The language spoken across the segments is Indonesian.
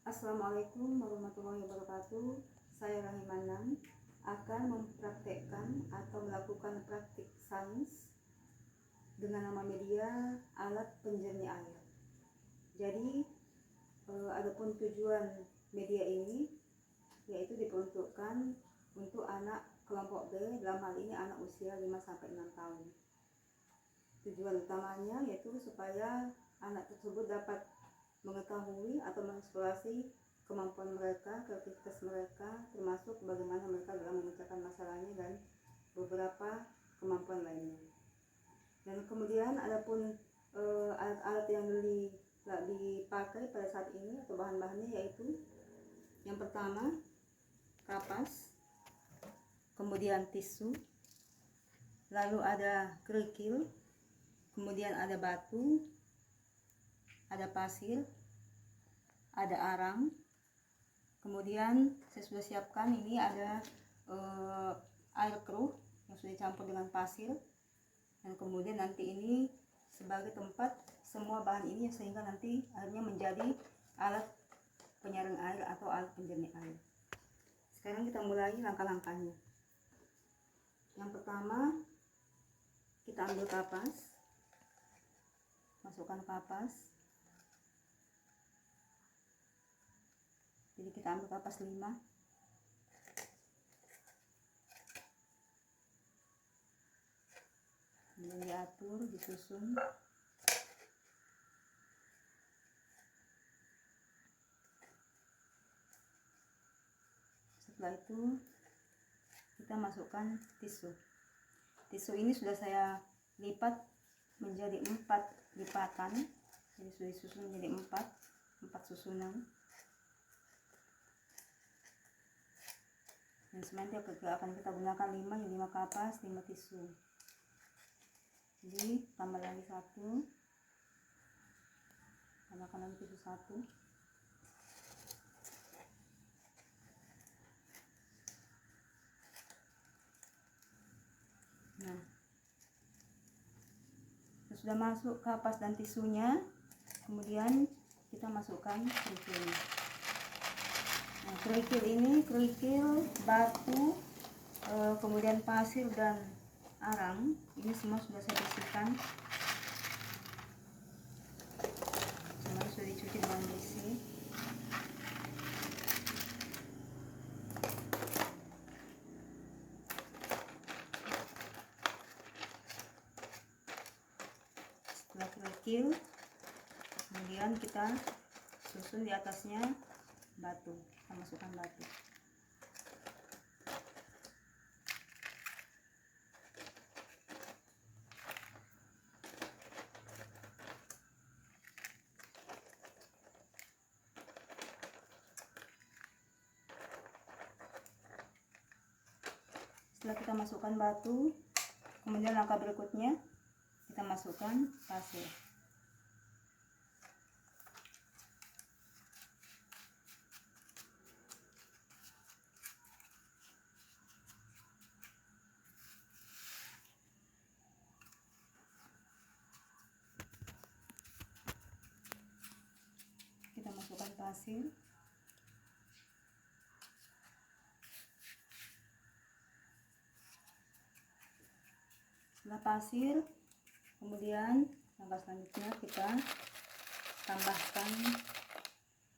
Assalamualaikum warahmatullahi wabarakatuh. Saya Rahimanang akan mempraktekkan atau melakukan praktik sains dengan nama media alat penjernih air. Jadi adapun tujuan media ini yaitu diperuntukkan untuk anak kelompok B, dalam hal ini anak usia 5-6 tahun. Tujuan utamanya yaitu supaya anak tersebut dapat mengetahui atau mengeksplorasi kemampuan mereka, kreativitas mereka, termasuk bagaimana mereka dalam memecahkan masalahnya dan beberapa kemampuan lainnya. Dan kemudian adapun alat-alat yang dipakai pada saat ini atau bahan-bahannya yaitu yang pertama kapas, kemudian tisu, lalu ada kerikil, kemudian ada batu, ada pasir, ada arang, kemudian saya sudah siapkan ini ada air keruh yang sudah dicampur dengan pasir, dan kemudian nanti ini sebagai tempat semua bahan ini sehingga nanti akhirnya menjadi alat penyaring air atau alat penjernih air. Sekarang kita mulai langkah-langkahnya. Yang pertama kita ambil kapas, masukkan kapas. Jadi kita ambil kapas 5, kemudian diatur, disusun. Setelah itu kita masukkan tisu. Tisu ini sudah saya lipat menjadi 4 lipatan, jadi sudah disusun menjadi 4 susunan. Dan semuanya akan kita gunakan 5 kapas, 5 tisu. Jadi tambah lagi 1, tambahkan lagi tisu 1. Nah, sudah masuk kapas dan tisunya, kemudian kita masukkan kerikil. Nah, kerikil ini kerikil, batu, kemudian pasir dan arang, ini semua sudah saya bersihkan. Semua sudah dicuci dengan bersih. Setelah kerikil, kemudian kita susun di atasnya batu. Kita masukkan batu. Setelah kita masukkan batu, kemudian langkah berikutnya kita masukkan pasir. Kita masukkan pasir. Setelah pasir, kemudian langkah selanjutnya kita tambahkan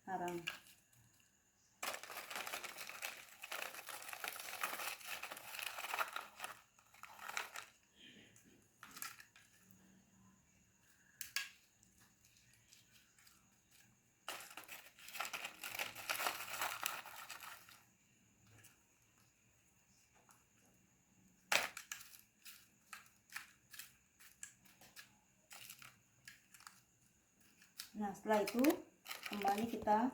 arang. Nah, setelah itu kembali kita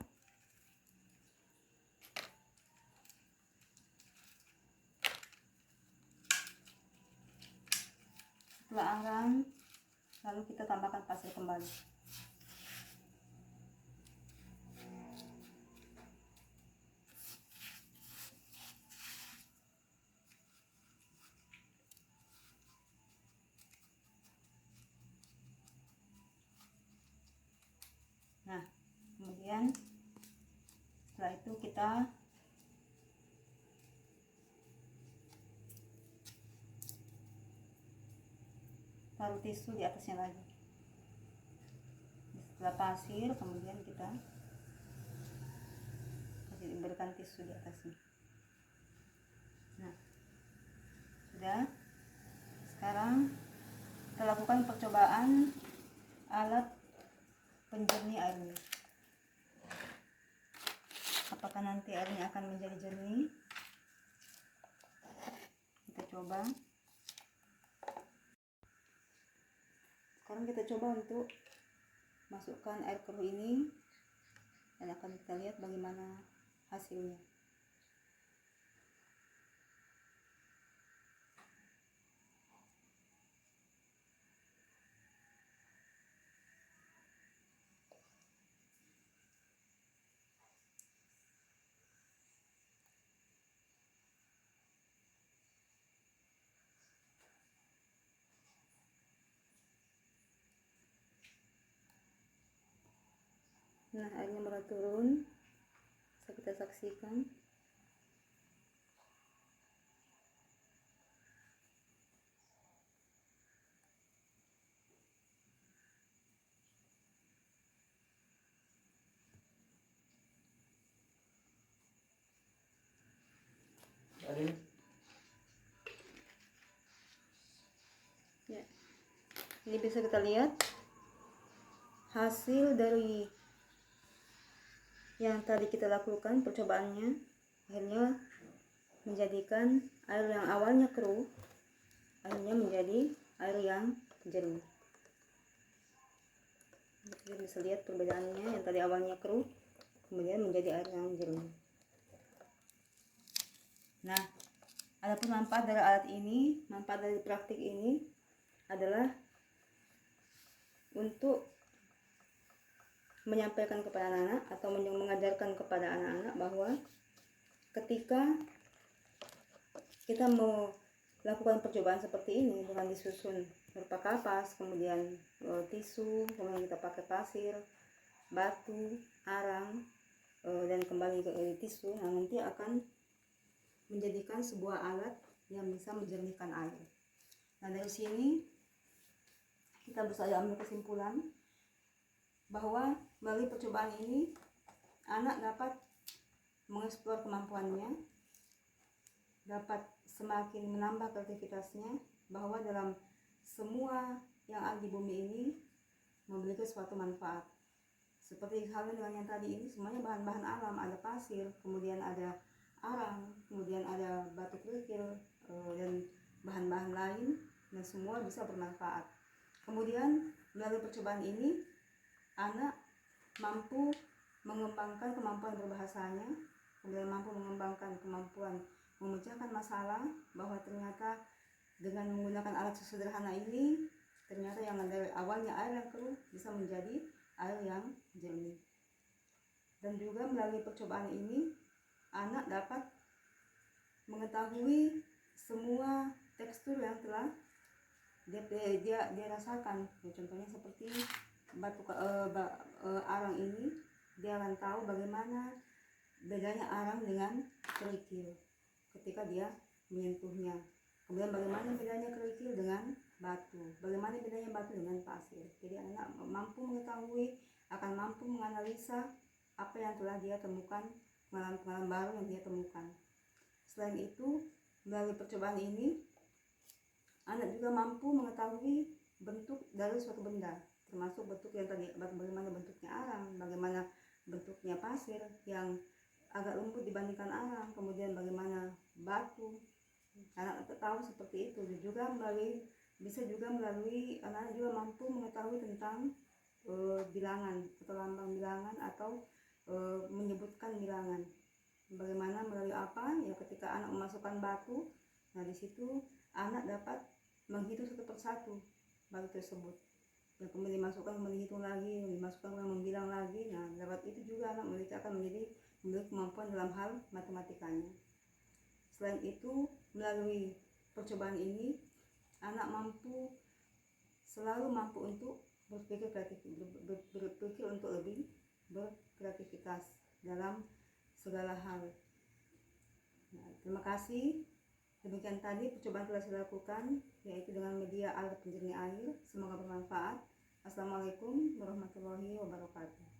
setelah arang, lalu kita tambahkan pasir kembali. Nah, kemudian Setelah itu kita taruh tisu di atasnya lagi. Setelah pasir, kemudian kita berikan tisu di atasnya. Nah, sudah. Sekarang kita lakukan percobaan alat penjernih airnya. Apakah nanti airnya akan menjadi jernih? Kita coba. Sekarang kita coba untuk masukkan air keruh ini dan akan kita lihat bagaimana hasilnya. Nah, airnya mulai turun. Bisa kita saksikan. Ya, ini bisa kita lihat hasil dari yang tadi kita lakukan percobaannya, akhirnya menjadikan air yang awalnya keruh akhirnya menjadi air yang jernih. Kita bisa lihat perbedaannya, yang tadi awalnya keruh kemudian menjadi air yang jernih. Nah, adapun manfaat dari alat ini, manfaat dari praktik ini adalah untuk menyampaikan kepada anak-anak atau mengajarkan kepada anak-anak bahwa ketika kita mau lakukan percobaan seperti ini dengan disusun berupa kapas, kemudian tisu, kemudian kita pakai pasir, batu, arang, dan kembali ke tisu, nah nanti akan menjadikan sebuah alat yang bisa menjernihkan air. Nah, dari sini kita bisa ambil kesimpulan bahwa melalui percobaan ini anak dapat mengeksplor kemampuannya, dapat semakin menambah kreativitasnya, bahwa dalam semua yang ada di bumi ini memiliki suatu manfaat. Seperti halnya dengan yang tadi ini, semuanya bahan-bahan alam, ada pasir, kemudian ada arang, kemudian ada batu kerikil, dan bahan-bahan lain, dan semua bisa bermanfaat. Kemudian melalui percobaan ini anak mampu mengembangkan kemampuan berbahasanya, kemudian mampu mengembangkan kemampuan memecahkan masalah, bahwa ternyata dengan menggunakan alat sesederhana ini, ternyata yang dari awalnya air yang keruh bisa menjadi air yang jernih. Dan juga melalui percobaan ini anak dapat mengetahui semua tekstur yang telah dia rasakan. Contohnya seperti arang ini, dia akan tahu bagaimana bedanya arang dengan kerikil ketika dia menyentuhnya. Kemudian bagaimana bedanya kerikil dengan batu, bagaimana bedanya batu dengan pasir. Jadi anak mampu mengetahui, akan mampu menganalisa apa yang telah dia temukan, pengalaman baru yang dia temukan. Selain itu, melalui percobaan ini anak juga mampu mengetahui bentuk dari suatu benda, termasuk bentuk yang tadi, bagaimana bentuknya arang, bagaimana bentuknya pasir yang agak lembut dibandingkan arang, kemudian bagaimana batu. Anak tahu seperti itu. Juga bisa juga melalui anak juga mampu mengetahui tentang bilangan atau lambang bilangan atau menyebutkan bilangan. Bagaimana melalui apa? Ya, ketika anak memasukkan batu, nah di situ anak dapat menghitung satu persatu batu tersebut. Dan kemudian dimasukkan, kemudian dihitung lagi, dimasukkan, kemudian membilang lagi. Nah, lewat itu juga anak akan memiliki kemampuan dalam hal matematikanya. Selain itu, melalui percobaan ini anak selalu mampu untuk berpikir untuk lebih berkreativitas dalam segala hal. Nah, terima kasih. Demikian tadi percobaan telah saya lakukan, yaitu dengan media alat penjernih air. Semoga bermanfaat. Assalamualaikum warahmatullahi wabarakatuh.